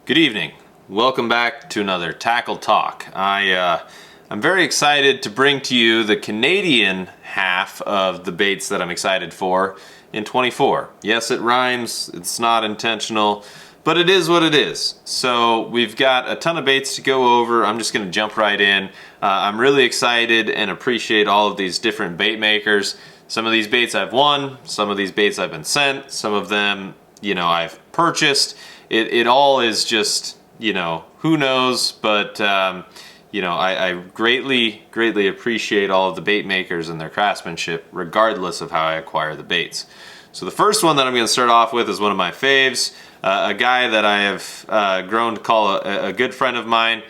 Good evening. Welcome back to another Tackle Talk. I'm very excited to bring to you the Canadian half of the baits that I'm excited for in 24. Yes, it rhymes. It's not intentional, but it is what it is. So we've got a ton of baits to go over. I'm just going to jump right in. I'm really excited and appreciate all of these different bait makers. Some of these baits I've won, some of these baits I've been sent, some of them, I've purchased. It all is just, who knows, but, I greatly appreciate all of the bait makers and their craftsmanship, regardless of how I acquire the baits. So the first one that I'm going to start off with is one of my faves, a guy that I have grown to call a good friend of mine.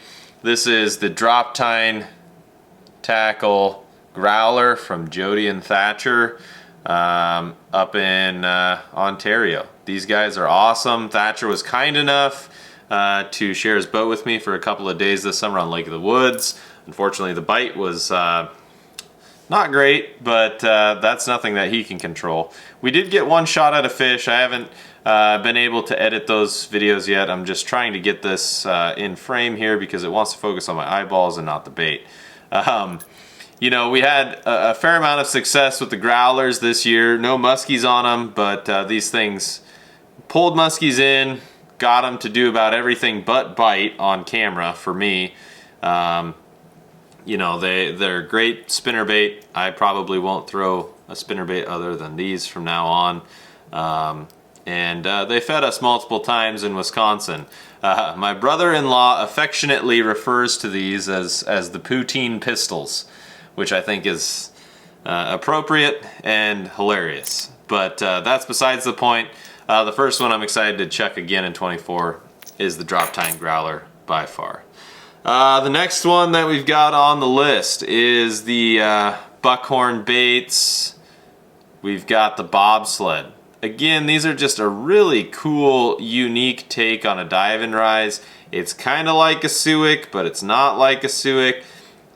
This is the Droptine Tackle Growler from Jody and Thatcher up in Ontario. These guys are awesome. Thatcher was kind enough to share his boat with me for a couple of days this summer on Lake of the Woods. Unfortunately, the bite was not great, but that's nothing that he can control. We did get one shot at a fish. I haven't been able to edit those videos yet. I'm just trying to get this in frame here because it wants to focus on my eyeballs and not the bait. We had a fair amount of success with the growlers this year. No muskies on them, but these things pulled muskies in, got them to do about everything but bite on camera for me. They're great spinnerbait. I probably won't throw a spinnerbait other than these from now on. They fed us multiple times in Wisconsin. My brother-in-law affectionately refers to these as the poutine pistols, which I think is appropriate and hilarious. But that's besides the point. The first one I'm excited to check again in 24 is the Droptine Growler by far. The next one that we've got on the list is the Buckhorn Baits. We've got the Bobsled. Again, these are just a really cool, unique take on a dive and rise. It's kind of like a Suick, but it's not like a Suick.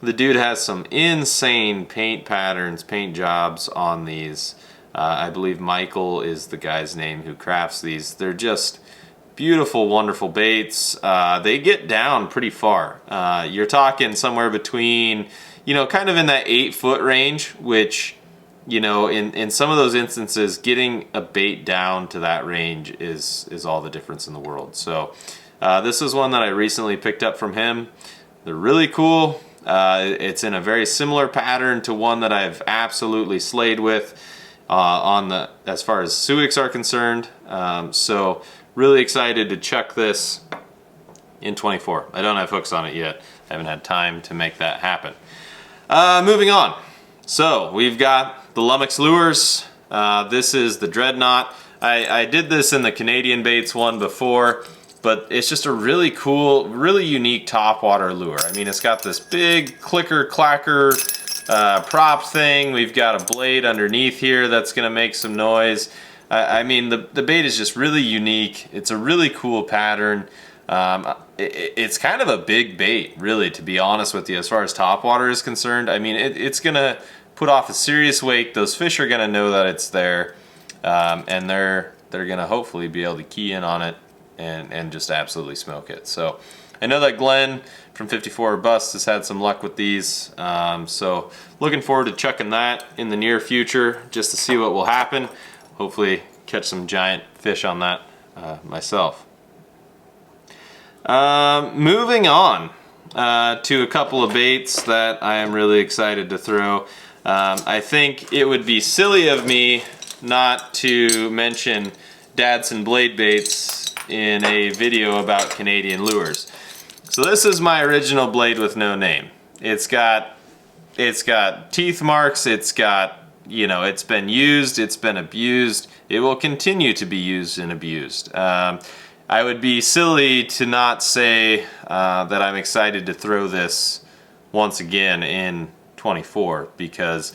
The dude has some insane paint patterns, paint jobs on these. I believe Michael is the guy's name who crafts these. They're just beautiful, wonderful baits. They get down pretty far. You're talking somewhere between, kind of in that 8-foot range, which, in some of those instances, getting a bait down to that range is all the difference in the world. So this is one that I recently picked up from him. They're really cool. It's in a very similar pattern to one that I've absolutely slayed with as far as Suicks are concerned. So really excited to check this in 24. I don't have hooks on it yet. I haven't had time to make that happen. Moving on. So we've got the Lummox lures. This is the Dreadnought. I did this in the Canadian Baits one before, but it's just a really cool, really unique topwater lure. I mean, it's got this big clicker clacker prop thing. We've got a blade underneath here that's going to make some noise. I mean, the bait is just really unique. It's a really cool pattern. It's kind of a big bait, really, to be honest with you, as far as topwater is concerned. I mean, it's going to put off a serious wake. Those fish are going to know that it's there, and they're going to hopefully be able to key in on it and just absolutely smoke it. So I know that Glenn from 54 Bust has had some luck with these, so looking forward to checking that in the near future just to see what will happen. Hopefully catch some giant fish on that myself. Moving on to a couple of baits that I am really excited to throw. I think it would be silly of me not to mention Dadson blade baits in a video about Canadian lures. So this is my original blade with no name. It's got teeth marks, it's got, it's been used, it's been abused, it will continue to be used and abused. I would be silly to not say that I'm excited to throw this once again in 24, because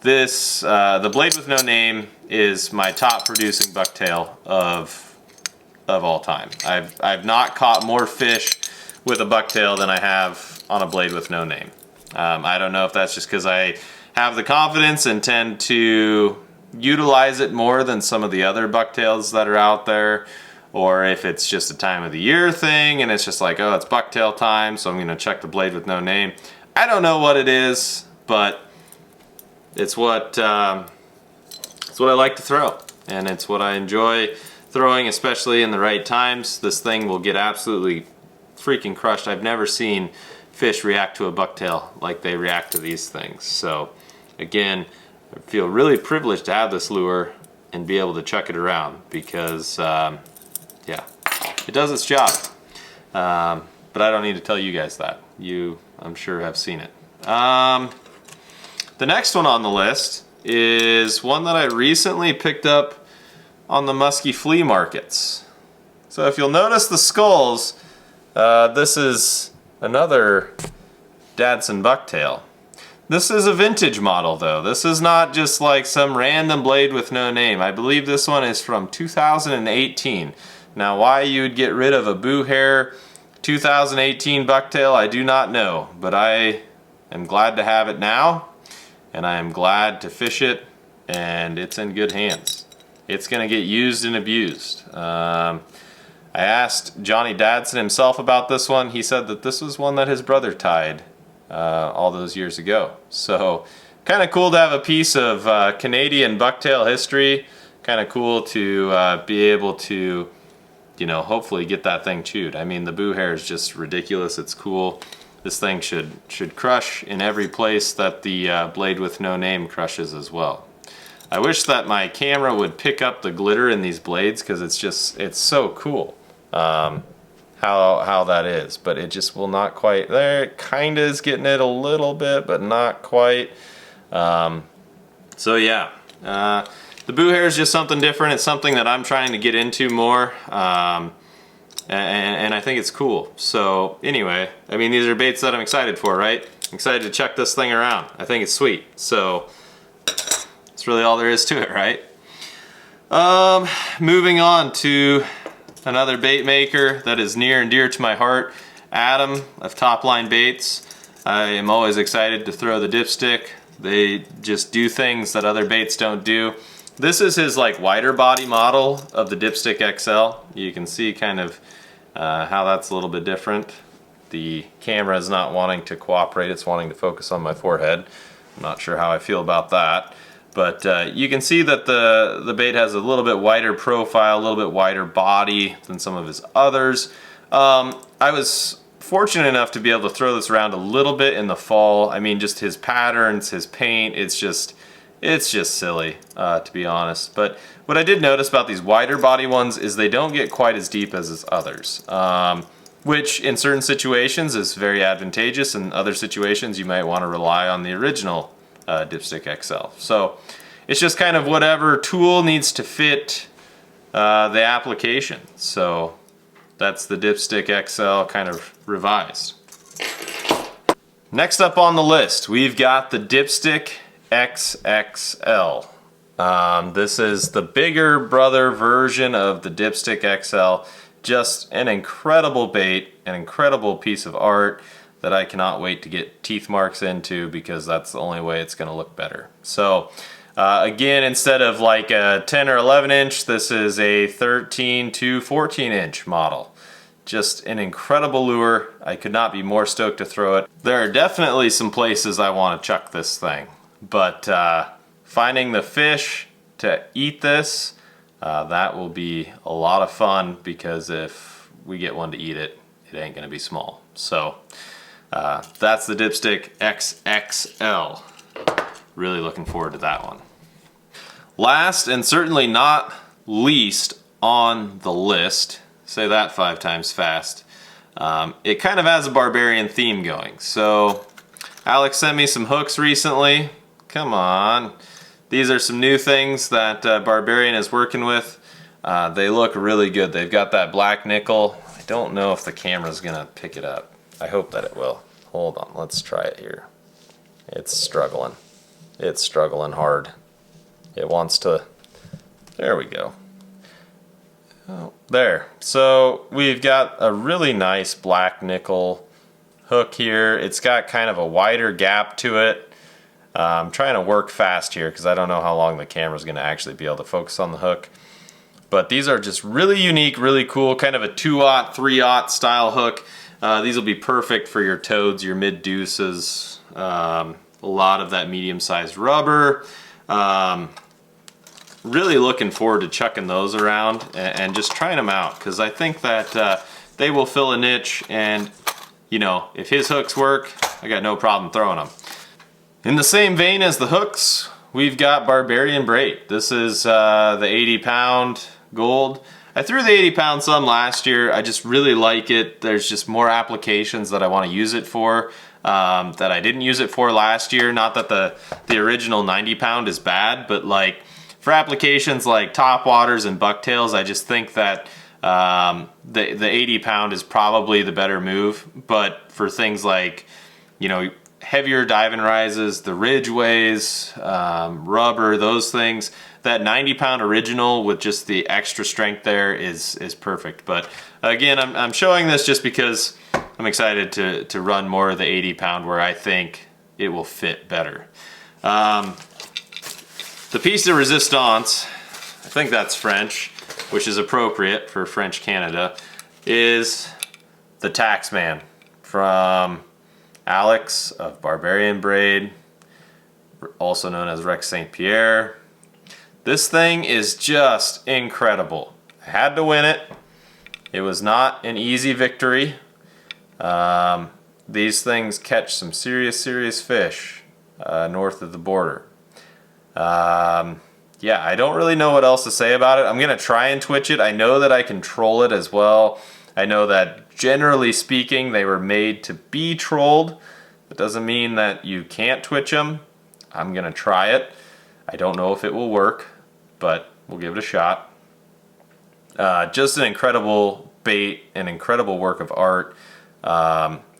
this, the blade with no name, is my top producing bucktail of all time. I've not caught more fish with a bucktail than I have on a blade with no name. I don't know if that's just because I have the confidence and tend to utilize it more than some of the other bucktails that are out there, or if it's just a time of the year thing and it's just like, oh, it's bucktail time, so I'm gonna chuck the blade with no name. I don't know what it is, but it's what I like to throw, and it's what I enjoy throwing, especially in the right times. This thing will get absolutely freaking crushed. I've never seen fish react to a bucktail like they react to these things. So again, I feel really privileged to have this lure and be able to chuck it around because yeah, it does its job. But I don't need to tell you guys that. You, I'm sure, have seen it. The next one on the list is one that I recently picked up on the Musky flea markets. So if you'll notice the skulls, this is another Dadson bucktail. This is a vintage model though. This is not just like some random blade with no name. I believe this one is from 2018. Now why you would get rid of a boo hair 2018 bucktail, I do not know, but I am glad to have it now, and I am glad to fish it, and it's in good hands. It's gonna get used and abused. I asked Johnny Dadson himself about this one. He said that this was one that his brother tied all those years ago. So kind of cool to have a piece of Canadian bucktail history. Kind of cool to be able to, you know, hopefully get that thing chewed. I mean, the boo hair is just ridiculous. It's cool. This thing should crush in every place that the blade with no name crushes as well. I wish that my camera would pick up the glitter in these blades because it's so cool how that is, but it just will not quite. There, it kind of is getting it a little bit, but not quite. So yeah, the boo hair is just something different. It's something that I'm trying to get into more, and I think it's cool. So anyway, I mean, these are baits that I'm excited for, right? I'm excited to check this thing around. I think it's sweet. So that's really all there is to it, right? Moving on to another bait maker that is near and dear to my heart, Adam of Topline Baits. I am always excited to throw the Dipstick. They just do things that other baits don't do. This is his like wider body model of the Dipstick XL. You can see kind of how that's a little bit different. The camera is not wanting to cooperate, it's wanting to focus on my forehead. I'm not sure how I feel about that. But you can see that the bait has a little bit wider profile, a little bit wider body than some of his others. I was fortunate enough to be able to throw this around a little bit in the fall. I mean, just his patterns, his paint, it's just silly, to be honest. But what I did notice about these wider body ones is they don't get quite as deep as his others, which in certain situations is very advantageous. In other situations, you might want to rely on the original Dipstick XL. So it's just kind of whatever tool needs to fit the application. So that's the Dipstick XL kind of revised. Next up on the list, we've got the Dipstick XXL. This is the bigger brother version of the Dipstick XL. Just an incredible bait, an incredible piece of art that I cannot wait to get teeth marks into because that's the only way it's going to look better. So again, instead of like a 10 or 11 inch, this is a 13 to 14 inch model. Just an incredible lure. I could not be more stoked to throw it. There are definitely some places I want to chuck this thing, but finding the fish to eat this, that will be a lot of fun because if we get one to eat it, it ain't going to be small. So that's the Dipstick XXL. Really looking forward to that one. Last and certainly not least on the list, say that 5 times fast, it kind of has a barbarian theme going. So Alex sent me some hooks recently. Come on. These are some new things that Barbarian is working with. They look really good. They've got that black nickel. I don't know if the camera's gonna pick it up. I hope that it will. Hold on, let's try it here. It's struggling. It's struggling hard. It wants to, there we go. Oh, there. So we've got a really nice black nickel hook here. It's got kind of a wider gap to it. I'm trying to work fast here because I don't know how long the camera's gonna actually be able to focus on the hook. But these are just really unique, really cool, kind of a 2/0, 3/0 style hook. These will be perfect for your toads, your mid deuces, a lot of that medium-sized rubber. Really looking forward to chucking those around and just trying them out, because I think that they will fill a niche, and you know, if his hooks work, I got no problem throwing them. In the same vein as the hooks, we've got Barbarian Braid. This is the 80-pound gold. I threw the 80-pound some last year. I just really like it. There's just more applications that I want to use it for that I didn't use it for last year. Not that the original 90-pound is bad, but like for applications like Topwaters and Bucktails, I just think that the 80-pound is probably the better move. But for things like, you know, heavier diving rises, the Ridgways, rubber, those things, that 90-pound original with just the extra strength there is perfect. But again, I'm showing this just because I'm excited to run more of the 80-pound where I think it will fit better. The piece de resistance, I think that's French, which is appropriate for French Canada, is the Taxman from Alex of Barbarian Braid, also known as Rex St. Pierre. This thing is just incredible. I had to win it. It was not an easy victory. These things catch some serious fish north of the border. Yeah, I don't really know what else to say about it. I'm gonna try and twitch it. I know that I can troll it as well. I know that generally speaking, they were made to be trolled. That doesn't mean that you can't twitch them. I'm gonna try it. I don't know if it will work, but we'll give it a shot. Just an incredible bait, an incredible work of art.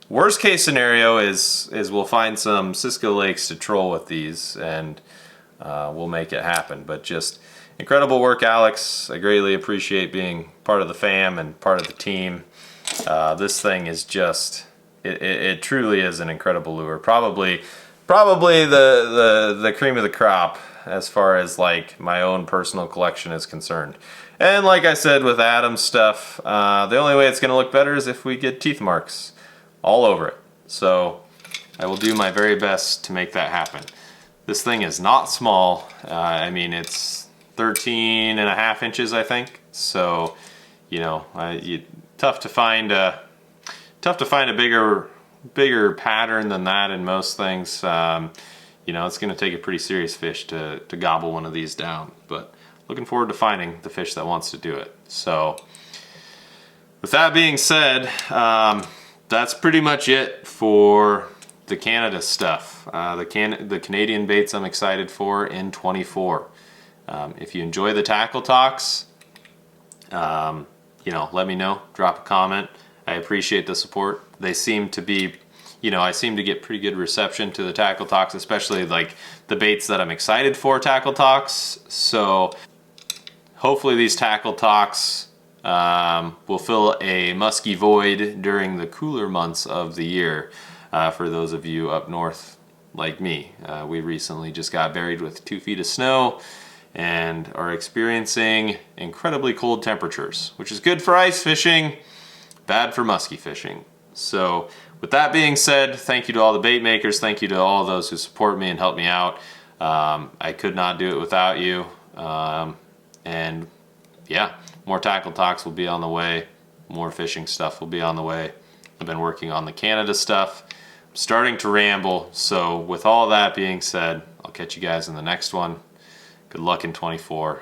Worst case scenario is we'll find some Cisco Lakes to troll with these, and we'll make it happen. But just incredible work, Alex. I greatly appreciate being part of the fam and part of the team. This thing is just, it truly is an incredible lure. Probably the cream of the crop as far as like my own personal collection is concerned. And like I said with Adam's stuff, the only way it's going to look better is if we get teeth marks all over it. So I will do my very best to make that happen. This thing is not small. I mean, it's 13.5 inches, I think. So, you know, tough to find a bigger pattern than that in most things. You know, it's going to take a pretty serious fish to gobble one of these down. But looking forward to finding the fish that wants to do it. So, with that being said, that's pretty much it for the Canada stuff. The Canadian baits I'm excited for in 24. If you enjoy the tackle talks, you know, let me know. Drop a comment. I appreciate the support. They seem to be, you know, I seem to get pretty good reception to the tackle talks, especially like the baits that I'm excited for tackle talks. So hopefully these tackle talks will fill a musky void during the cooler months of the year. For those of you up north like me, we recently just got buried with 2 feet of snow and are experiencing incredibly cold temperatures, which is good for ice fishing, bad for musky fishing. So with that being said, thank you to all the bait makers. Thank you to all those who support me and help me out. I could not do it without you. And yeah, more tackle talks will be on the way. More fishing stuff will be on the way. I've been working on the Canada stuff. I'm starting to ramble. So with all that being said, I'll catch you guys in the next one. Good luck in 24.